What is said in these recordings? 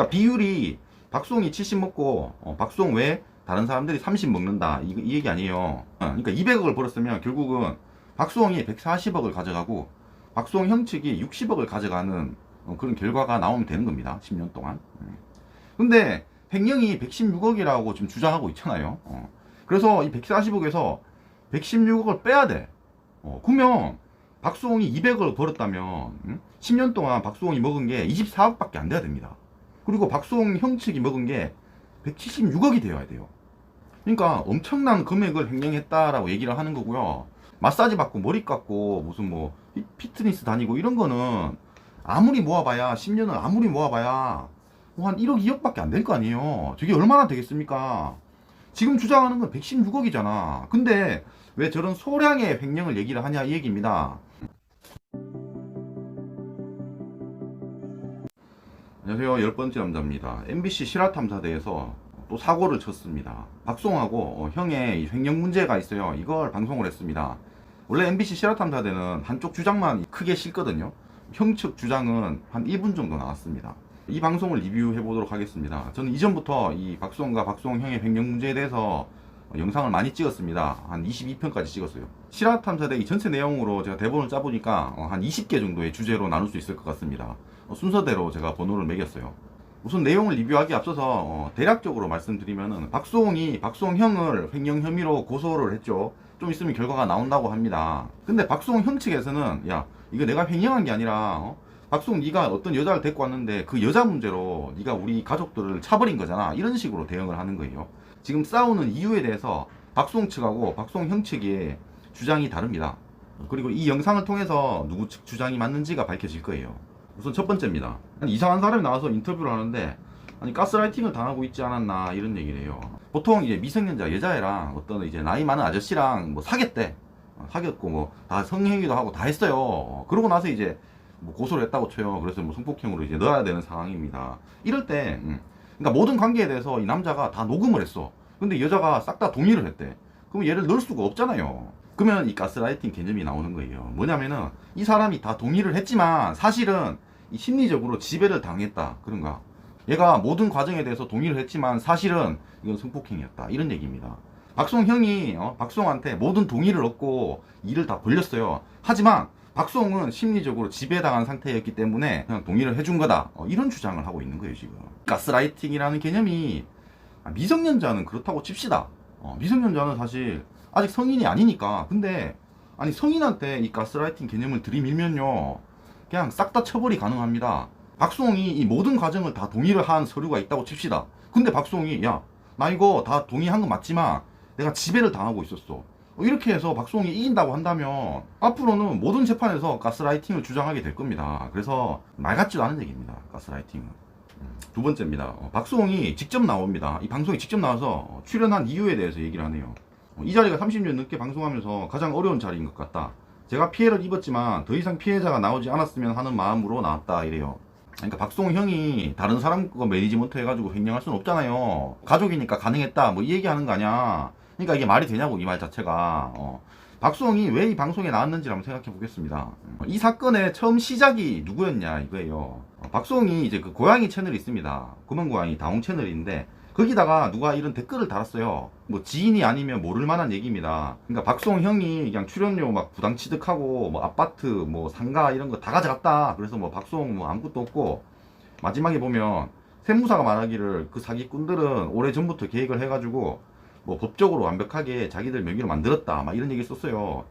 그러니까 비율이 박수홍이 70 먹고 박수홍 외에 다른 사람들이 30 먹는다, 이 얘기 아니에요. 그러니까 200억을 벌었으면 결국은 박수홍이 140억을 가져가고 박수홍 형 측이 60억을 가져가는 그런 결과가 나오면 되는 겁니다. 10년 동안. 근데 횡령이 116억이라고 지금 주장하고 있잖아요. 그래서 이 140억에서 116억을 빼야 돼. 그러면 박수홍이 200억을 벌었다면 10년 동안 박수홍이 먹은 게 24억밖에 안 돼야 됩니다. 그리고 박수홍 형 측이 먹은 게 176억이 되어야 돼요. 그러니까 엄청난 금액을 횡령했다라고 얘기를 하는 거고요. 마사지 받고 머리 깎고 무슨 뭐 피트니스 다니고 이런 거는 아무리 모아봐야 10년을 아무리 모아봐야 뭐 한 1억 2억밖에 안 될 거 아니에요. 저게 얼마나 되겠습니까? 지금 주장하는 건 116억이잖아. 근데 왜 저런 소량의 횡령을 얘기를 하냐 이 얘기입니다. 안녕하세요. 10번째 남자입니다. MBC 실화탐사대에서 또 사고를 쳤습니다. 박수홍하고 형의 횡령 문제가 있어요. 이걸 방송을 했습니다. 원래 MBC 실화탐사대는 한쪽 주장만 크게 실거든요. 형 측 주장은 한 1분 정도 나왔습니다. 이 방송을 리뷰해 보도록 하겠습니다. 저는 이전부터 이 박수홍과 박수홍 형의 횡령 문제에 대해서 영상을 많이 찍었습니다. 한 22편까지 찍었어요. 실화탐사대 이 전체 내용으로 제가 대본을 짜보니까 한 20개 정도의 주제로 나눌 수 있을 것 같습니다. 순서대로 제가 번호를 매겼어요. 우선 내용을 리뷰하기 앞서서 대략적으로 말씀드리면은 박수홍이 박수홍 형을 횡령 혐의로 고소를 했죠. 좀 있으면 결과가 나온다고 합니다. 근데 박수홍 형 측에서는 야, 이거 내가 횡령한 게 아니라 박수홍 네가 어떤 여자를 데리고 왔는데 그 여자 문제로 네가 우리 가족들을 차버린 거잖아, 이런 식으로 대응을 하는 거예요. 지금 싸우는 이유에 대해서 박수홍 측하고 박수홍 형 측의 주장이 다릅니다. 그리고 이 영상을 통해서 누구 측 주장이 맞는지가 밝혀질 거예요. 우선 첫 번째입니다. 이상한 사람이 나와서 인터뷰를 하는데 아니 가스라이팅을 당하고 있지 않았나 이런 얘기를 해요. 보통 이제 미성년자 여자애랑 어떤 이제 나이 많은 아저씨랑 뭐 사귀었대. 사귀었고 뭐 다 성행위도 하고 다 했어요. 그러고 나서 이제 뭐 고소를 했다고 쳐요. 그래서 뭐 성폭행으로 이제 넣어야 되는 상황입니다. 이럴 때 그러니까 모든 관계에 대해서 이 남자가 다 녹음을 했어. 근데 여자가 싹 다 동의를 했대. 그럼 얘를 넣을 수가 없잖아요. 그러면 이 가스라이팅 개념이 나오는 거예요. 뭐냐면은 이 사람이 다 동의를 했지만 사실은 이 심리적으로 지배를 당했다, 그런가. 얘가 모든 과정에 대해서 동의를 했지만 사실은 이건 성폭행이었다, 이런 얘기입니다. 박수홍 형이 박수홍한테 모든 동의를 얻고 일을 다 벌렸어요. 하지만 박수홍은 심리적으로 지배당한 상태였기 때문에 그냥 동의를 해준 거다, 이런 주장을 하고 있는 거예요. 지금 가스라이팅이라는 개념이 미성년자는 그렇다고 칩시다. 미성년자는 사실 아직 성인이 아니니까. 근데 아니 성인한테 이 가스라이팅 개념을 들이밀면요 그냥 싹 다 처벌이 가능합니다. 박수홍이 이 모든 과정을 다 동의를 한 서류가 있다고 칩시다. 근데 박수홍이 야, 나 이거 다 동의한 건 맞지만 내가 지배를 당하고 있었어, 이렇게 해서 박수홍이 이긴다고 한다면 앞으로는 모든 재판에서 가스라이팅을 주장하게 될 겁니다. 그래서 말 같지도 않은 얘기입니다, 가스라이팅은. 두 번째입니다. 박수홍이 직접 나옵니다. 이 방송에 직접 나와서 출연한 이유에 대해서 얘기를 하네요. 이 자리가 30년 넘게 방송하면서 가장 어려운 자리인 것 같다. 제가 피해를 입었지만 더 이상 피해자가 나오지 않았으면 하는 마음으로 나왔다, 이래요. 그러니까 박수홍 형이 다른 사람 거 매니지먼트 해가지고 횡령할 수는 없잖아요. 가족이니까 가능했다 뭐 이 얘기하는 거 아니야. 그러니까 이게 말이 되냐고, 이 말 자체가. 박수홍이 왜 이 방송에 나왔는지 한번 생각해 보겠습니다. 이 사건의 처음 시작이 누구였냐 이거예요. 박수홍이 이제 그 고양이 채널이 있습니다. 검은고양이 다홍 채널인데 거기다가 누가 이런 댓글을 달았어요. 뭐 지인이 아니면 모를 만한 얘기입니다. 그러니까 박수홍 형이 그냥 출연료 막 부당 취득하고 뭐 아파트 뭐 상가 이런 거 다 가져갔다. 그래서 뭐 박수홍 뭐 아무것도 없고, 마지막에 보면 세무사가 말하기를 그 사기꾼들은 오래전부터 계획을 해가지고 뭐 법적으로 완벽하게 자기들 명의로 만들었다 막 이런 얘기 썼어요.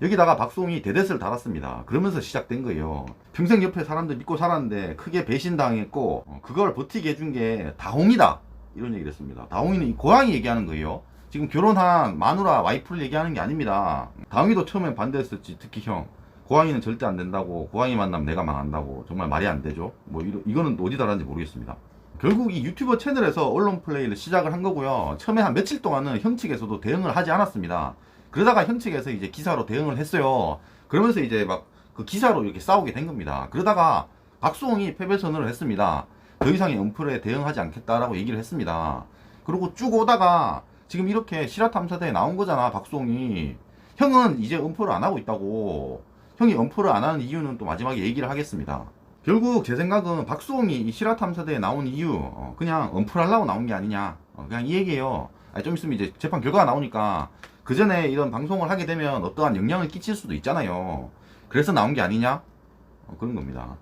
여기다가 박수홍이 대댓을 달았습니다. 그러면서 시작된 거예요. 평생 옆에 사람들 믿고 살았는데 크게 배신당했고 그걸 버티게 해준 게 다홍이다, 이런 얘기를 했습니다. 다홍이는 이 고양이 얘기하는 거예요. 지금 결혼한 마누라 와이프를 얘기하는 게 아닙니다. 다홍이도 처음엔 반대했었지. 특히 형 고양이는 절대 안 된다고, 고양이 만나면 내가 망한다고. 정말 말이 안 되죠. 뭐 이거는 어디 달았는지 모르겠습니다. 결국 이 유튜버 채널에서 언론 플레이를 시작을 한 거고요. 처음에 한 며칠 동안은 형 측에서도 대응을 하지 않았습니다. 그러다가 형 측에서 이제 기사로 대응을 했어요. 그러면서 이제 막 그 기사로 이렇게 싸우게 된 겁니다. 그러다가 박수홍이 패배 선언을 했습니다. 더 이상의 언플에 대응하지 않겠다라고 얘기를 했습니다. 그리고 쭉 오다가 지금 이렇게 실화탐사대에 나온 거잖아, 박수홍이. 형은 이제 언플을 안 하고 있다고. 형이 언플을 안 하는 이유는 또 마지막에 얘기를 하겠습니다. 결국 제 생각은 박수홍이 이 실화탐사대에 나온 이유 그냥 언플하려고 나온 게 아니냐, 그냥 이 얘기예요. 좀 있으면 이제 재판 결과가 나오니까 그 전에 이런 방송을 하게 되면 어떠한 영향을 끼칠 수도 있잖아요. 그래서 나온 게 아니냐, 그런 겁니다.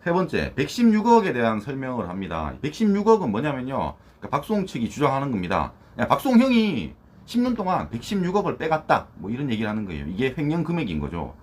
세 번째, 116억에 대한 설명을 합니다. 116억은 뭐냐면요, 그러니까 박수홍 측이 주장하는 겁니다. 박수홍 형이 10년 동안 116억을 빼갔다, 뭐 이런 얘기를 하는 거예요. 이게 횡령 금액인 거죠.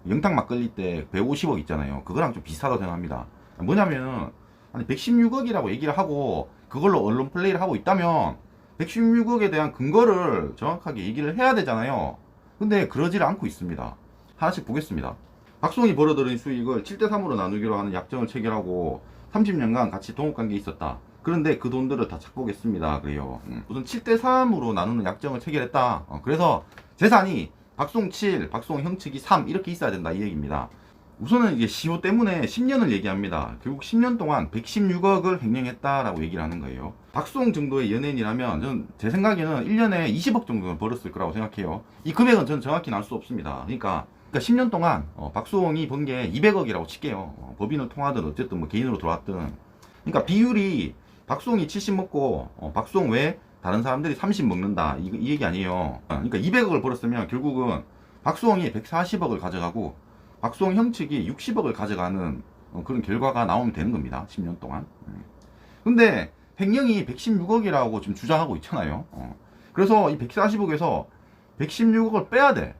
영탁 막걸리 때 150억 있잖아요. 그거랑 좀 비슷하다고 생각합니다. 뭐냐면 아니 116억이라고 얘기를 하고 그걸로 언론 플레이를 하고 있다면 116억에 대한 근거를 정확하게 얘기를 해야 되잖아요. 근데 그러지를 않고 있습니다. 하나씩 보겠습니다. 박수홍이 벌어들인 수익을 7대3으로 나누기로 하는 약정을 체결하고 30년간 같이 동업관계에 있었다. 그런데 그 돈들을 다 착복했습니다. 그래요. 우선 7대3으로 나누는 약정을 체결했다. 그래서 재산이 박수홍 7, 박수홍 형 측이 3 이렇게 있어야 된다 이 얘기입니다. 우선은 이게 시효 때문에 10년을 얘기합니다. 결국 10년 동안 116억을 횡령했다라고 얘기를 하는 거예요. 박수홍 정도의 연예인이라면 저는 제 생각에는 1년에 20억 정도는 벌었을 거라고 생각해요. 이 금액은 저는 정확히 알 수 없습니다. 그러니까 10년 동안 박수홍이 번 게 200억이라고 칠게요. 법인을 통하든 어쨌든 뭐 개인으로 들어왔든. 그러니까 비율이 박수홍이 70 먹고 박수홍 외에 다른 사람들이 30 먹는다 이 얘기 아니에요. 그러니까 200억을 벌었으면 결국은 박수홍이 140억을 가져가고 박수홍 형 측이 60억을 가져가는 그런 결과가 나오면 되는 겁니다. 10년 동안. 근데 횡령이 116억이라고 지금 주장하고 있잖아요. 그래서 이 140억에서 116억을 빼야 돼.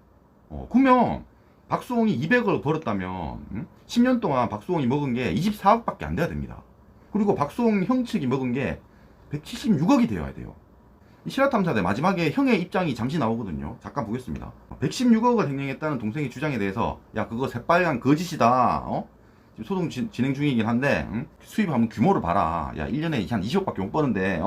그러면 박수홍이 200억을 벌었다면 10년 동안 박수홍이 먹은 게 24억밖에 안 돼야 됩니다. 그리고 박수홍 형 측이 먹은 게 176억이 되어야 돼요. 이 실화탐사대 마지막에 형의 입장이 잠시 나오거든요. 잠깐 보겠습니다. 116억을 횡령했다는 동생의 주장에 대해서 야 그거 새빨간 거짓이다. 지금 소송 진행 중이긴 한데 수입 한번 규모를 봐라. 야 1년에 한 20억밖에 못 버는데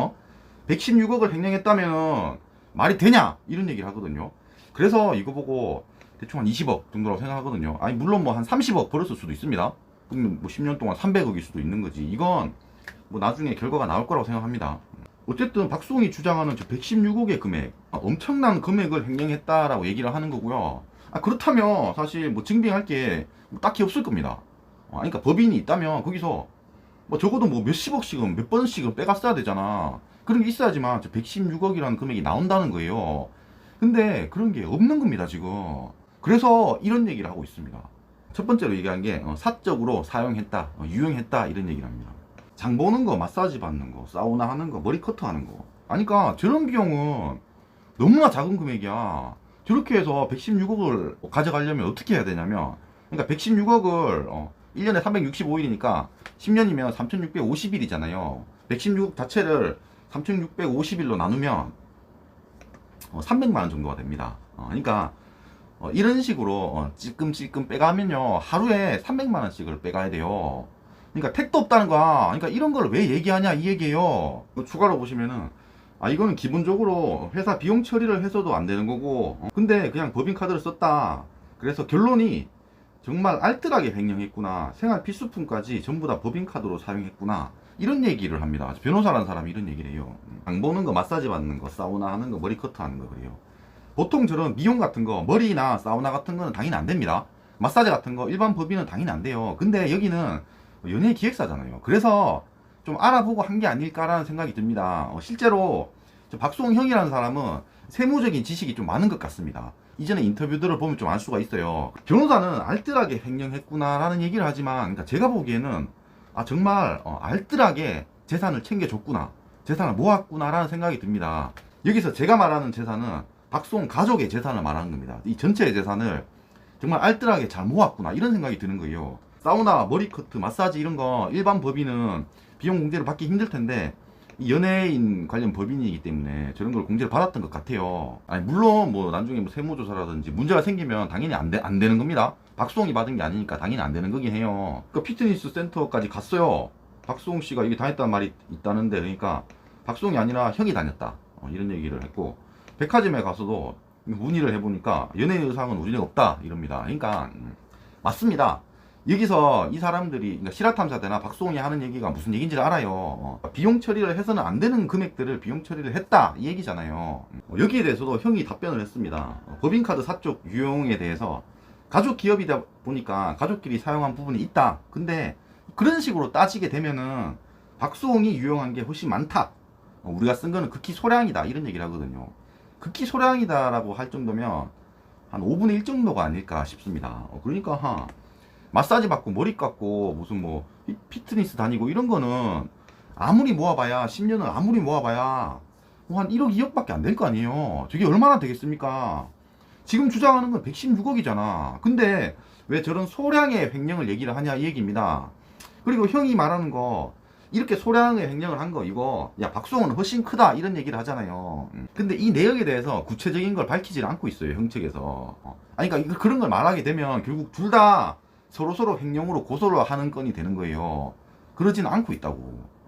116억을 횡령했다면 말이 되냐 이런 얘기를 하거든요. 그래서 이거 보고 대충 한 20억 정도라고 생각하거든요. 아니 물론 뭐 한 30억 벌었을 수도 있습니다. 그러면 뭐 10년 동안 300억일 수도 있는 거지. 이건 뭐 나중에 결과가 나올 거라고 생각합니다. 어쨌든 박수홍이 주장하는 저 116억의 금액, 엄청난 금액을 횡령했다라고 얘기를 하는 거고요. 그렇다면 사실 뭐 증빙할 게 뭐 딱히 없을 겁니다. 그러니까 법인이 있다면 거기서 뭐 적어도 뭐 몇십억씩은 몇 번씩은 빼갔어야 되잖아. 그런 게 있어야지만 저 116억이라는 금액이 나온다는 거예요. 근데 그런 게 없는 겁니다 지금. 그래서 이런 얘기를 하고 있습니다. 첫 번째로 얘기한 게 사적으로 사용했다, 유용했다 이런 얘기를 합니다. 장 보는 거, 마사지 받는 거, 사우나 하는 거, 머리 커트 하는 거. 그러니까 저런 비용은 너무나 작은 금액이야. 저렇게 해서 116억을 가져가려면 어떻게 해야 되냐면, 그러니까 116억을 1년에 365일이니까 10년이면 3650일이잖아요. 116억 자체를 3650일로 나누면 300만원 정도가 됩니다. 그러니까 이런 식으로 찔끔찔끔 빼가면요 하루에 300만원씩을 빼가야 돼요. 그러니까 택도 없다는 거야. 그러니까 이런 걸 왜 얘기하냐 이 얘기예요. 추가로 보시면은 이거는 기본적으로 회사 비용 처리를 해서도 안 되는 거고 근데 그냥 법인카드를 썼다. 그래서 결론이 정말 알뜰하게 횡령했구나. 생활 필수품까지 전부 다 법인카드로 사용했구나. 이런 얘기를 합니다. 변호사라는 사람이 이런 얘기를 해요. 장 보는 거, 마사지 받는 거, 사우나 하는 거, 머리 커트 하는 거 그래요. 보통 저런 미용 같은 거, 머리나 사우나 같은 거는 당연히 안 됩니다. 마사지 같은 거 일반 법인은 당연히 안 돼요. 근데 여기는 연예 기획사잖아요. 그래서 좀 알아보고 한 게 아닐까라는 생각이 듭니다. 실제로 박수홍 형이라는 사람은 세무적인 지식이 좀 많은 것 같습니다. 이전에 인터뷰들을 보면 좀 알 수가 있어요. 변호사는 알뜰하게 횡령했구나라는 얘기를 하지만 그러니까 제가 보기에는 정말 알뜰하게 재산을 챙겨줬구나, 재산을 모았구나라는 생각이 듭니다. 여기서 제가 말하는 재산은 박수홍 가족의 재산을 말하는 겁니다. 이 전체의 재산을 정말 알뜰하게 잘 모았구나 이런 생각이 드는 거예요. 사우나, 머리커트, 마사지 이런 거 일반 법인은 비용 공제를 받기 힘들 텐데 이 연예인 관련 법인이기 때문에 저런 걸 공제를 받았던 것 같아요. 물론 뭐 나중에 뭐 세무조사라든지 문제가 생기면 당연히 안 되는 겁니다. 박수홍이 받은 게 아니니까 당연히 안 되는 거긴 해요. 그 피트니스 센터까지 갔어요. 박수홍 씨가 이게 다녔다는 말이 있다는데 그러니까 박수홍이 아니라 형이 다녔다 이런 얘기를 했고 백화점에 가서도 문의를 해보니까 연예인 의상은 우리는 없다 이럽니다. 그러니까 맞습니다. 여기서 이 사람들이 그러니까 실화탐사대나 박수홍이 하는 얘기가 무슨 얘기인지를 알아요. 비용 처리를 해서는 안 되는 금액들을 비용 처리를 했다 이 얘기잖아요. 여기에 대해서도 형이 답변을 했습니다. 법인카드 사적 유용에 대해서 가족 기업이다 보니까 가족끼리 사용한 부분이 있다. 근데 그런 식으로 따지게 되면은 박수홍이 유용한 게 훨씬 많다. 우리가 쓴 거는 극히 소량이다 이런 얘기를 하거든요. 극히 소량이다라고 할 정도면 한 5분의 1 정도가 아닐까 싶습니다. 그러니까 마사지 받고 머리 깎고 무슨 뭐 피트니스 다니고 이런 거는 아무리 모아봐야 10년을 아무리 모아봐야 뭐 한 1억 2억밖에 안 될 거 아니에요. 저게 얼마나 되겠습니까? 지금 주장하는 건 116억이잖아. 근데 왜 저런 소량의 횡령을 얘기를 하냐 이 얘기입니다. 그리고 형이 말하는 거 이렇게 소량의 횡령을 한 거 이거 야 박수홍은 훨씬 크다 이런 얘기를 하잖아요. 근데 이 내역에 대해서 구체적인 걸 밝히질 않고 있어요 형 측에서. 아니 그러니까 그런 걸 말하게 되면 결국 둘 다 서로서로 횡령으로 고소를 하는 건이 되는 거예요. 그러지는 않고 있다고.